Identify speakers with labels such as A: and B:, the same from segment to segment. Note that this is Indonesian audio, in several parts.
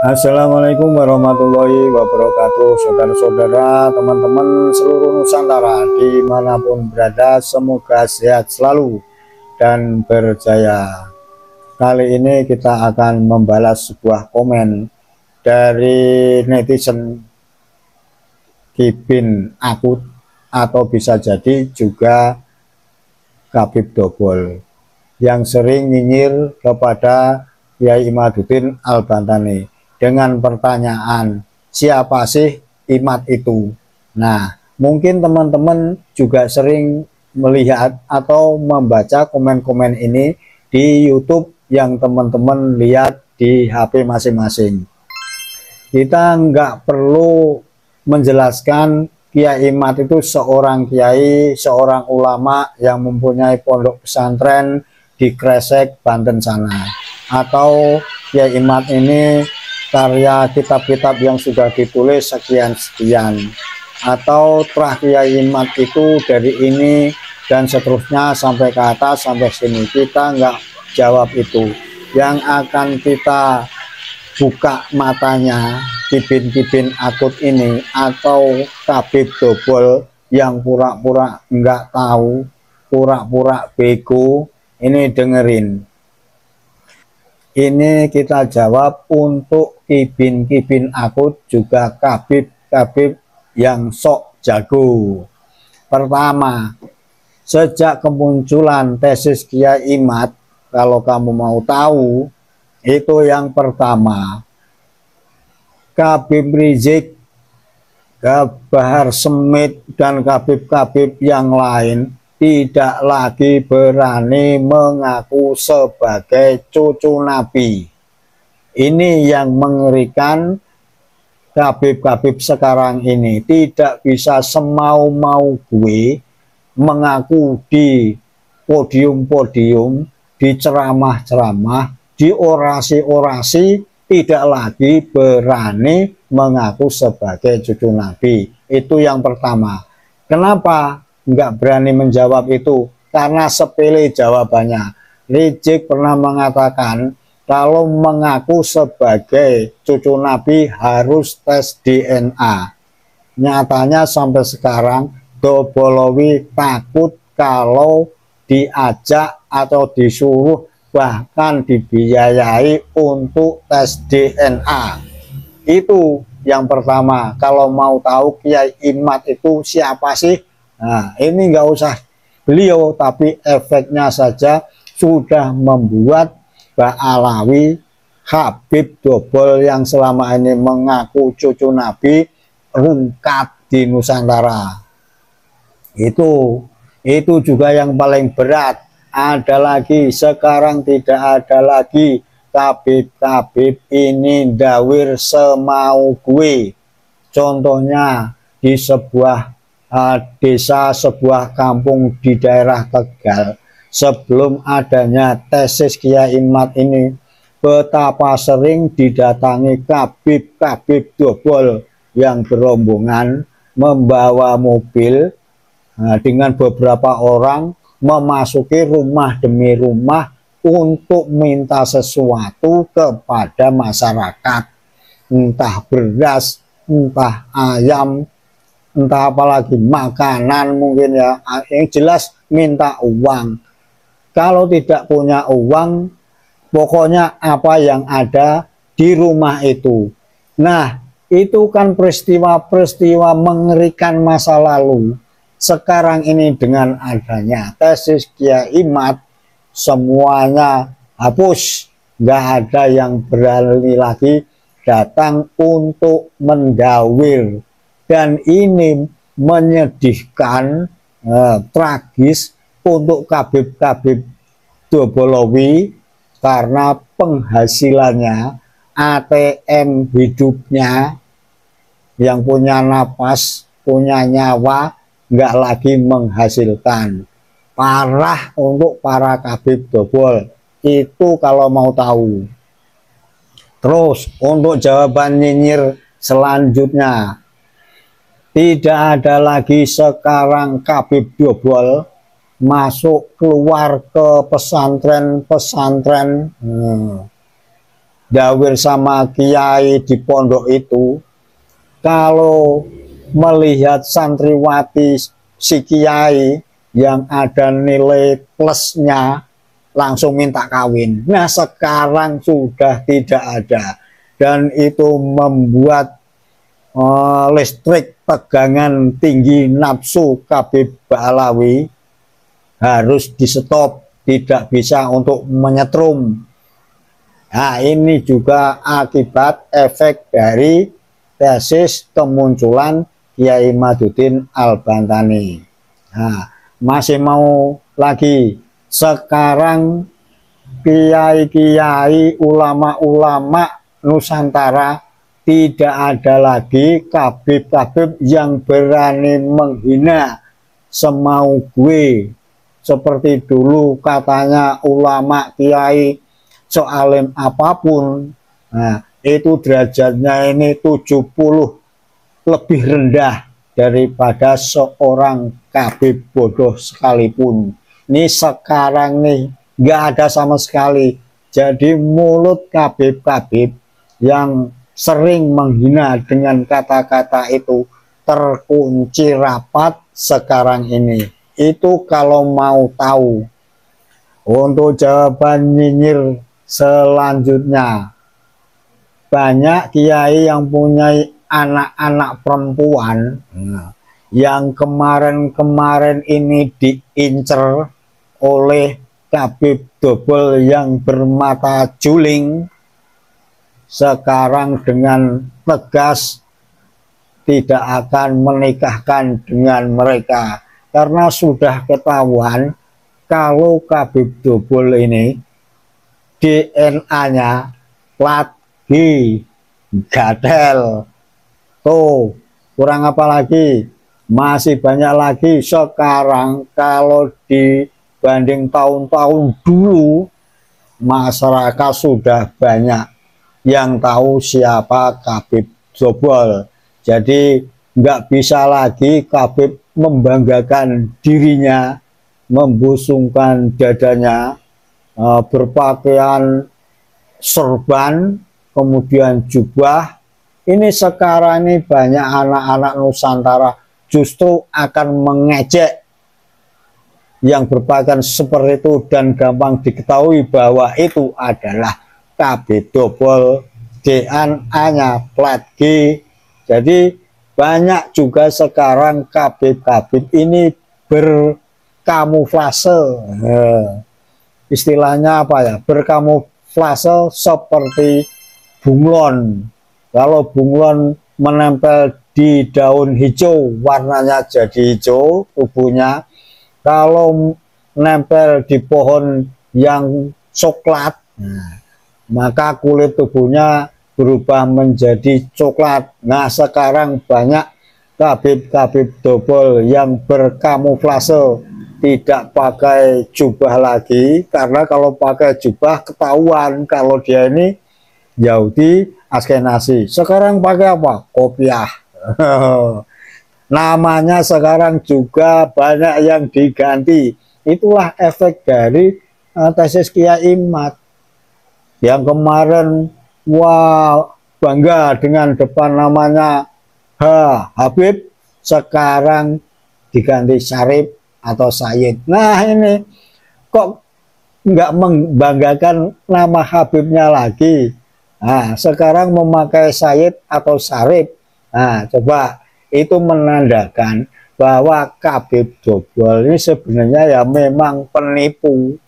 A: Assalamualaikum warahmatullahi wabarakatuh, saudara-saudara, teman-teman seluruh Nusantara dimanapun berada, semoga sehat selalu dan berjaya. Kali ini kita akan membalas sebuah komen dari netizen Kibin Akut atau bisa jadi juga Khabib Dobol yang sering nyinyir kepada Kiai Imaduddin Al-Bantani dengan pertanyaan, siapa sih Imad itu? Nah, mungkin teman-teman juga sering melihat atau membaca komen-komen ini di YouTube yang teman-teman lihat di HP masing-masing. Kita nggak perlu menjelaskan Kiai Imad itu seorang kiai, seorang ulama yang mempunyai pondok pesantren di Kresek, Banten sana. Atau Kiai Imad ini karya kitab-kitab yang sudah ditulis sekian-sekian, atau telah Kiai Imad itu dari ini dan seterusnya sampai ke atas sampai sini. Kita nggak jawab itu. Yang akan kita buka matanya Kibin Akut ini atau Khabib Dobol yang pura-pura nggak tahu, pura-pura bego, ini dengerin. Ini kita jawab untuk Kibin Akut juga Khabib yang sok jago. Pertama, sejak kemunculan tesis Kiai Imad, kalau kamu mau tahu, itu yang pertama, Khabib Rizik, Bahar Smith, dan Khabib yang lain tidak lagi berani mengaku sebagai cucu Nabi. Ini yang mengerikan. Khabib sekarang ini tidak bisa semau-mau gue mengaku di podium-podium, di ceramah-ceramah, di orasi-orasi, tidak lagi berani mengaku sebagai cucu Nabi. Itu yang pertama. Kenapa nggak berani menjawab itu? Karena sepele jawabannya. Rizik pernah mengatakan kalau mengaku sebagai cucu Nabi harus tes DNA. Nyatanya sampai sekarang Dobolowi takut kalau diajak atau disuruh, bahkan dibiayai untuk tes DNA. Itu yang pertama. Kalau mau tahu Kiai Imad itu siapa sih? Nah, ini nggak usah beliau, tapi efeknya saja sudah membuat Mbak Alawi, Khabib Dobol yang selama ini mengaku cucu Nabi rungkat di Nusantara. Itu juga yang paling berat. Ada lagi, sekarang tidak ada lagi Khabib ini dawir semau gue. Contohnya di sebuah desa, sebuah kampung di daerah Tegal, sebelum adanya tesis Kiai Imad ini, betapa sering didatangi Khabib Dobol yang berombongan membawa mobil dengan beberapa orang memasuki rumah demi rumah untuk minta sesuatu kepada masyarakat, entah beras, entah ayam, entah apalagi makanan mungkin ya, yang jelas minta uang. Kalau tidak punya uang, pokoknya apa yang ada di rumah itu. Nah, itu kan peristiwa-peristiwa mengerikan masa lalu. Sekarang ini dengan adanya tesis Kiai Imad, semuanya hapus. Nggak ada yang berani lagi datang untuk mendawir. Dan ini menyedihkan, tragis untuk Khabib Dobolowi, karena penghasilannya, ATM hidupnya, yang punya napas, punya nyawa, nggak lagi menghasilkan. Parah untuk para Khabib Dobol itu kalau mau tahu. Terus untuk jawaban nyinyir selanjutnya, tidak ada lagi sekarang Khabib Dobol masuk keluar ke pesantren-pesantren dawir sama kiai di pondok itu, kalau melihat santriwati si kiai yang ada nilai plusnya langsung minta kawin. Nah sekarang sudah tidak ada, dan itu membuat listrik tegangan tinggi nafsu Habib Ba'alawi harus di stop, tidak bisa untuk menyetrum. Nah ini juga akibat efek dari tesis kemunculan Kiai Imaduddin Al-Bantani. Nah, masih mau lagi, sekarang kiai-kiai, ulama-ulama Nusantara tidak ada lagi kabib-kabib yang berani menghina semau gue. Seperti dulu katanya ulama kiai sealim apapun, nah itu derajatnya ini 70 lebih rendah daripada seorang kabib bodoh sekalipun. Ini sekarang nih nggak ada sama sekali. Jadi mulut kabib-kabib yang sering menghina dengan kata-kata itu terkunci rapat sekarang ini. Itu kalau mau tahu. Untuk jawaban nyinyir selanjutnya, banyak kiai yang punya anak-anak perempuan yang kemarin-kemarin ini diincer oleh kabib dobel yang bermata juling, sekarang dengan tegas tidak akan menikahkan dengan mereka, karena sudah ketahuan kalau kabib dobel ini DNA-nya plat G, gatel. Tuh, kurang apa lagi? Masih banyak lagi sekarang. Kalau dibanding tahun-tahun dulu, masyarakat sudah banyak yang tahu siapa kabib dobel. Jadi nggak bisa lagi kabib membanggakan dirinya, membusungkan dadanya, berpakaian serban, kemudian jubah. Ini sekarang ini banyak anak-anak Nusantara justru akan mengejek yang berpakaian seperti itu, dan gampang diketahui bahwa itu adalah kabib dobel, DNA-nya plat G. Jadi banyak juga sekarang kabib-kabib ini berkamuflase. Istilahnya apa ya? Berkamuflase seperti bunglon. Kalau bunglon menempel di daun hijau, warnanya jadi hijau tubuhnya. Kalau nempel di pohon yang coklat, maka kulit tubuhnya berubah menjadi coklat. Nah sekarang banyak kabib-kabib dobel yang berkamuflase, tidak pakai jubah lagi, karena kalau pakai jubah ketahuan kalau dia ini Yahudi Askenazi. Sekarang pakai apa? Kopiah. Namanya sekarang juga banyak yang diganti. Itulah efek dari tesis Kiai Imad yang kemarin wah bangga dengan depan namanya Habib, sekarang diganti Syarif atau Sayyid. Nah ini kok nggak membanggakan nama Habibnya lagi. Nah, sekarang memakai Sayyid atau Syarif. Nah, coba itu menandakan bahwa kabib dobel ini sebenarnya ya memang penipu.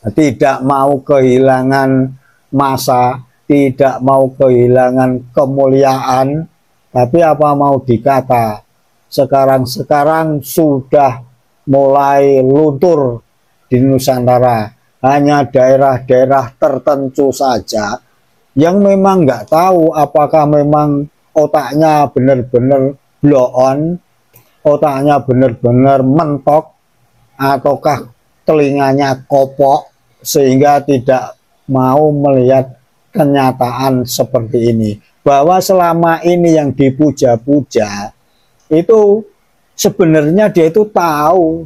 A: Tidak mau kehilangan masa, tidak mau kehilangan kemuliaan, tapi apa mau dikata, sekarang sudah mulai luntur di Nusantara. Hanya daerah-daerah tertentu saja yang memang nggak tahu apakah memang otaknya benar-benar blow on, otaknya benar-benar mentok, ataukah telinganya kopok sehingga tidak mau melihat kenyataan seperti ini, bahwa selama ini yang dipuja-puja itu sebenarnya dia itu tahu.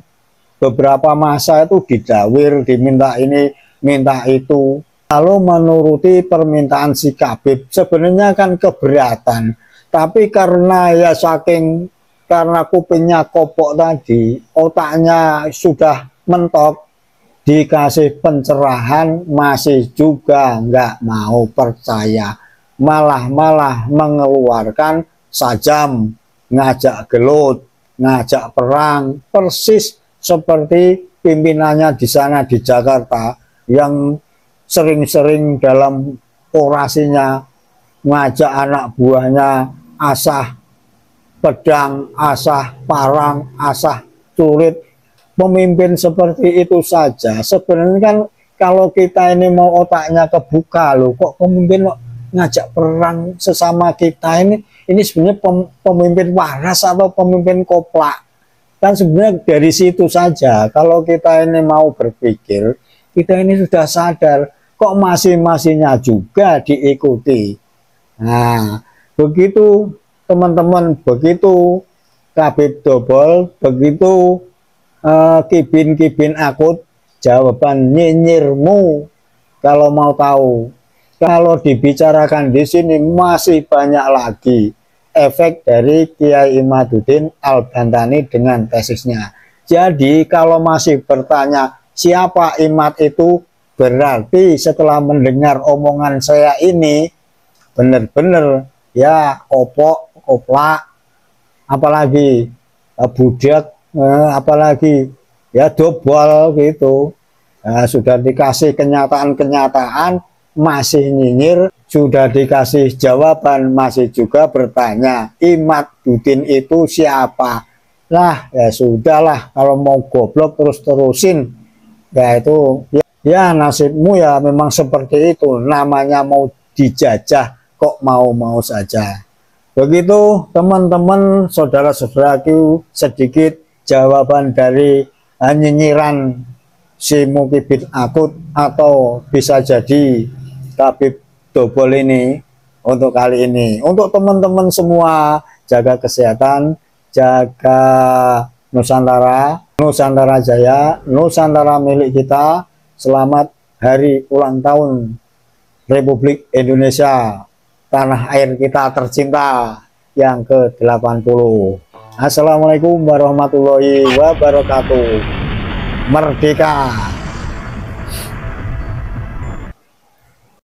A: Beberapa masa itu didawir, diminta ini minta itu, lalu menuruti permintaan si Khabib. Sebenarnya kan keberatan, tapi karena ya karena kupingnya kopok tadi, otaknya sudah mentok, dikasih pencerahan masih juga nggak mau percaya, malah mengeluarkan sajam, ngajak gelut, ngajak perang, persis seperti pimpinannya di sana di Jakarta yang sering-sering dalam orasinya ngajak anak buahnya asah pedang, asah parang, asah celurit. Pemimpin seperti itu saja. Sebenarnya kan kalau kita ini mau otaknya kebuka loh, kok pemimpin ngajak perang sesama kita ini sebenarnya pemimpin waras atau pemimpin koplak? Kan sebenarnya dari situ saja. Kalau kita ini mau berpikir, kita ini sudah sadar kok masing-masingnya juga diikuti. Nah, begitu teman-teman, begitu Khabib Dobol, begitu Kibin Akut, jawaban nyinyirmu. Kalau mau tahu, kalau dibicarakan di sini masih banyak lagi efek dari Kiai Imaduddin Al-Bantani dengan tesisnya. Jadi kalau masih bertanya siapa Imad itu, berarti setelah mendengar omongan saya ini benar-benar ya koplak, apalagi budak, apalagi ya dobol gitu. Nah, sudah dikasih kenyataan-kenyataan masih nyinyir, sudah dikasih jawaban masih juga bertanya Imaduddin itu siapa. Lah ya sudahlah, kalau mau goblok terus-terusin ya itu ya nasibmu ya memang seperti itu, namanya mau dijajah kok mau-mau saja. Begitu teman-teman, saudara-saudaraku, sedikit jawaban dari nyinyiran si Kibin Akut atau bisa jadi Khabib Dobol ini untuk kali ini. Untuk teman-teman semua, jaga kesehatan, jaga Nusantara, Nusantara Jaya, Nusantara milik kita. Selamat hari ulang tahun Republik Indonesia, tanah air kita tercinta yang ke-80. Assalamualaikum warahmatullahi wabarakatuh. Merdeka!